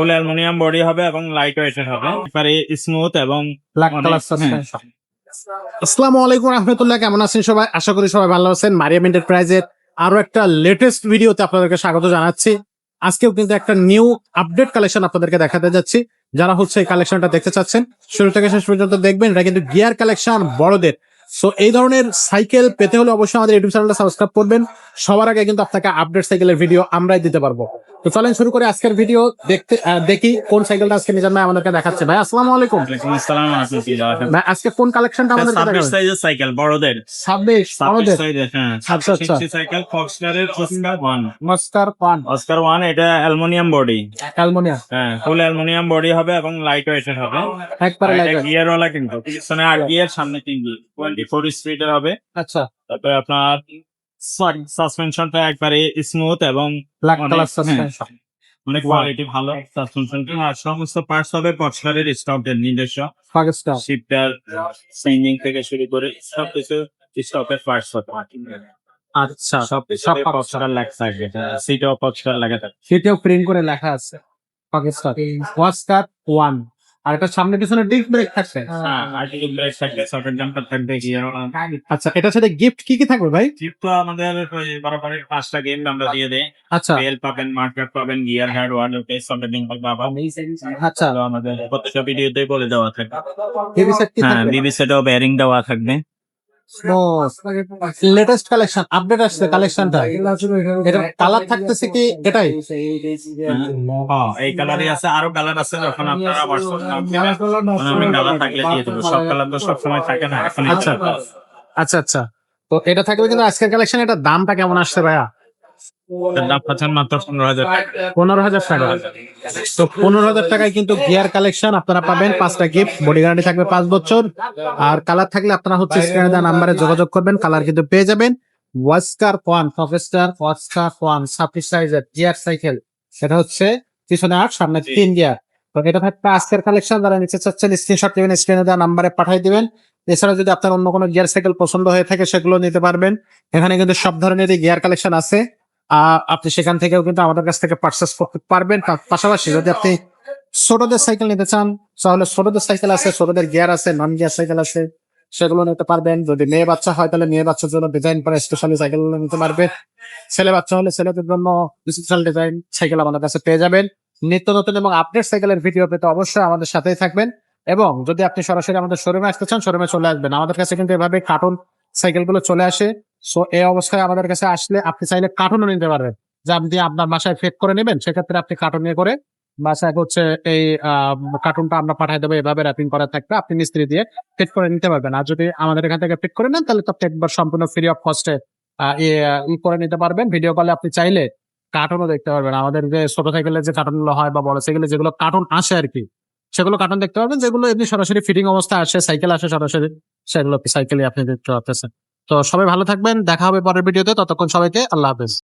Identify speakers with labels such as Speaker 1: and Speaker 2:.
Speaker 1: ফুল aluminium body হবে এবং light ওয়েটের হবে, এবারে স্মুথ এবং
Speaker 2: ব্ল্যাক কালার সাসপেনশন। আসসালামু আলাইকুম রাহমাতুল্লাহ, কেমন আছেন সবাই? আশা করি সবাই ভালো আছেন। মারিয়াম এন্টারপ্রাইজের আরো একটা লেটেস্ট ভিডিওতে আপনাদেরকে স্বাগত জানাচ্ছি। আজকেও কিন্তু একটা নিউ আপডেট কালেকশন আপনাদেরকে দেখাতে যাচ্ছি। যারা হচ্ছে এই কালেকশনটা দেখতে চাচ্ছেন শুরু থেকে শেষ পর্যন্ত দেখবেন। এটা কিন্তু গিয়ার কালেকশন বড়দের। সো এই ধরনের সাইকেল পেতে হলে অবশ্যই আমাদের ইউটিউব চ্যানেলটা সাবস্ক্রাইব করবেন। সবার আগে কিন্তু আপনাকে আপডেট সাইকেলের ভিডিও আমরাই দিতে পারবো। তো চলেন শুরু করে আজকের ভিডিও দেখি কোন সাইকেলটা আজকে নিজাম ভাই আমাদেরকে দেখাচ্ছে। ভাই আসসালামু আলাইকুম।
Speaker 1: ওয়ালাইকুম আসসালাম ওয়া রাহমাতুল্লাহ।
Speaker 2: ভাই আজকে কোন কালেকশনটা আমাদেরকে
Speaker 1: 26
Speaker 2: দেখাবেন?
Speaker 1: সাইজের সাইকেল বড়দের,
Speaker 2: 26 আমাদের
Speaker 1: সাইজের, হ্যাঁ।
Speaker 2: আচ্ছা, আচ্ছা।
Speaker 1: 26 সাইকেল ফক্সকারের অস্কার 1।
Speaker 2: মস্কার পান
Speaker 1: অস্কার 1 এটা অ্যালুমিনিয়াম বডি,
Speaker 2: অ্যালুমিনিয়াম
Speaker 1: হ্যাঁ, ফুল অ্যালুমিনিয়াম বডি হবে এবং লাইট ওয়েটের হবে।
Speaker 2: একবারে
Speaker 1: এটা
Speaker 2: লাইট।
Speaker 1: গিয়ার ওয়ালা, কিন্তু পিছনে 8 গিয়ার, সামনে 3 গিয়ার, 24 স্পিডের হবে।
Speaker 2: আচ্ছা,
Speaker 1: তারপরে আপনার সাসপেনশনটা একবারে স্মুথ এবং
Speaker 2: ব্ল্যাক
Speaker 1: অনেক-
Speaker 2: কালার
Speaker 1: হ্যাঁ,
Speaker 2: সাসপেনশন।
Speaker 1: অনেক কোয়ালিটি ভালো সাসপেনশনটা। আর সমস্ত পার্টস হবে ফক্সকারের স্টকের নিজস্ব।
Speaker 2: পাকিস্তান
Speaker 1: শিপটার চেঞ্জিং থেকে শুরু করে সবকিছু স্টকের পার্টস হবে।
Speaker 2: আচ্ছা,
Speaker 1: সবকিছু
Speaker 2: সব
Speaker 1: ফক্সকার লেখা থাকবে, সিটও ফক্সকার লেখা থাকবে।
Speaker 2: সেটাও প্রিন্ট করে লেখা আছে পাকিস্তান ওয়াস্কার 1। আর এটা সামনে পিছনে ডিস্ক ব্রেক থাকছে।
Speaker 1: হ্যাঁ, আর্টিকেল ব্রেক থাকবে, সকেট জাম্পার থাকবে, গিয়ার
Speaker 2: আচ্ছা, এটার সাথে গিফট কি কি থাকবে ভাই?
Speaker 1: চিপ তো আমাদের ওই বরাবর 5টা গেম আমরা দিয়ে দেই।
Speaker 2: আচ্ছা
Speaker 1: বেল পাবেন, মার্কার পাবেন, গিয়ার হেড ওয়ার্ড সকেট জাম্পার পাবেন।
Speaker 2: আচ্ছা,
Speaker 1: তো আমাদের প্রত্যেকটা ভিডিওতেই বলে দেওয়া থাকবে।
Speaker 2: হেভি সেট কি
Speaker 1: হ্যাঁ,
Speaker 2: থাকবে?
Speaker 1: বিবি সেটও বেয়ারিং দেওয়া থাকবে।
Speaker 2: লেটেস্ট কালেকশন আপডেট আসছে কালেকশনটা। এটা কালার থাকতেছে কি এটাই?
Speaker 1: এই কালারই আছে, আরো কালার আছে। যখন আপনারা আমি কালার থাকলে দিয়ে দেবো। সব কালার তো সবসময় থাকে না। এখন
Speaker 2: আচ্ছা আচ্ছা আচ্ছা। তো এটা থাকবে কিন্তু আজকের কালেকশন। এটা দামটা কেমন আসছে ভাইয়া?
Speaker 1: এটার দাম পাচ্ছেন মাত্র 15,000 টাকা।
Speaker 2: 15,000 টাকা। তো 15,000 টাকায় কিন্তু গিয়ার কালেকশন আপনারা পাবেন। 5টা গিফট, বডি গ্যারান্টি থাকবে 5 বছর। আর কালার থাকলে আপনারা হচ্ছে স্ক্রিনে দেওয়া নাম্বারে যোগাযোগ করবেন, কালার কিন্তু পেয়ে যাবেন। ওয়াস্কার 1 প্রফেসর ওয়াস্কার 1 26 সাইজের গিয়ার সাইকেল। এটা হচ্ছে পিছনে 8 সামনে 3 গিয়ার। তো এটা থাকবে আজকের কালেকশন। যারা নিচে চাচ্ছেন স্ক্রিনশট দিবেন, স্ক্রিনে দেওয়া নাম্বারে পাঠিয়ে দিবেন। এছাড়া যদি আপনার অন্য কোনো গিয়ার সাইকেল পছন্দ হয়ে থাকে সেগুলো নিতে পারবেন। এখানে কিন্তু সব ধরনেরই গিয়ার কালেকশন আছে। আপনি সেখান থেকেও কিন্তু আমাদের কাছ থেকে পারচেস করতে পারবেন। তার পাশাপাশি যদি আপনি ছোটদের সাইকেল নিতে চান তাহলে ছোটদের সাইকেল আছে, ছোটদের গিয়ার আছে, নন গিয়ার সাইকেল আছে, সেগুলো নিতে পারবেন। যদি মেয়ে বাচ্চা হয় তাহলে মেয়ে বাচ্চার জন্য ডিজাইন করা স্পেশালি সাইকেল গুলো নিতে পারবেন। ছেলে বাচ্চা হলে ছেলেদের জন্য স্পেশাল ডিজাইন সাইকেল আমাদের কাছে পেয়ে যাবেন। নিত্য নতুন এবং আপডেট সাইকেলের ভিডিও পেতে অবশ্যই আমাদের সাথেই থাকবেন। এবং যদি আপনি সরাসরি আমাদের শোরুমে আসতে চান শোরুমে চলে আসবেন। আমাদের কাছে কিন্তু এভাবে কার্টুন সাইকেল গুলো চলে আসে। সো এই অবস্থায় আমাদের কাছে আসলে আপনি চাইলে কার্টুনও নিতে পারবেন, যা আপনি আপনার বাসায় ফিট করে নেবেন। সেক্ষেত্রে আপনি কার্টুন নিয়ে করে বাসায় হচ্ছে এই কার্টুনটা আমরা পাঠিয়ে দেবো, এভাবে র্যাপিং করা থাকবে, আপনি মিস্ত্রি দিয়ে ফিট করে নিতে পারবেন। আর যদি আমাদের এখান থেকে ফিট করে নেন তাহলে তো আপনি একবার সম্পূর্ণ ফ্রি অফ কস্টে করে নিতে পারবেন। ভিডিও কলে আপনি চাইলে কার্টুনও দেখতে পারবেন। আমাদের যে ছোট সাইকেলের যে কার্টুনগুলো হয় বা বড় সাইকেলে যেগুলো কার্টুন আসে আর কি, সেগুলো কার্টুন দেখতে পারবেন। যেগুলো এমনি সরাসরি ফিটিং অবস্থা আসে, সাইকেল আসে সরাসরি, সেগুলো সাইকেলে আপনি দেখতে পাচ্ছেন। তো সবাই ভালো থাকবেন, দেখা হবে পরের ভিডিওতে। ততক্ষণ সবাইকে আল্লাহ হাফেজ।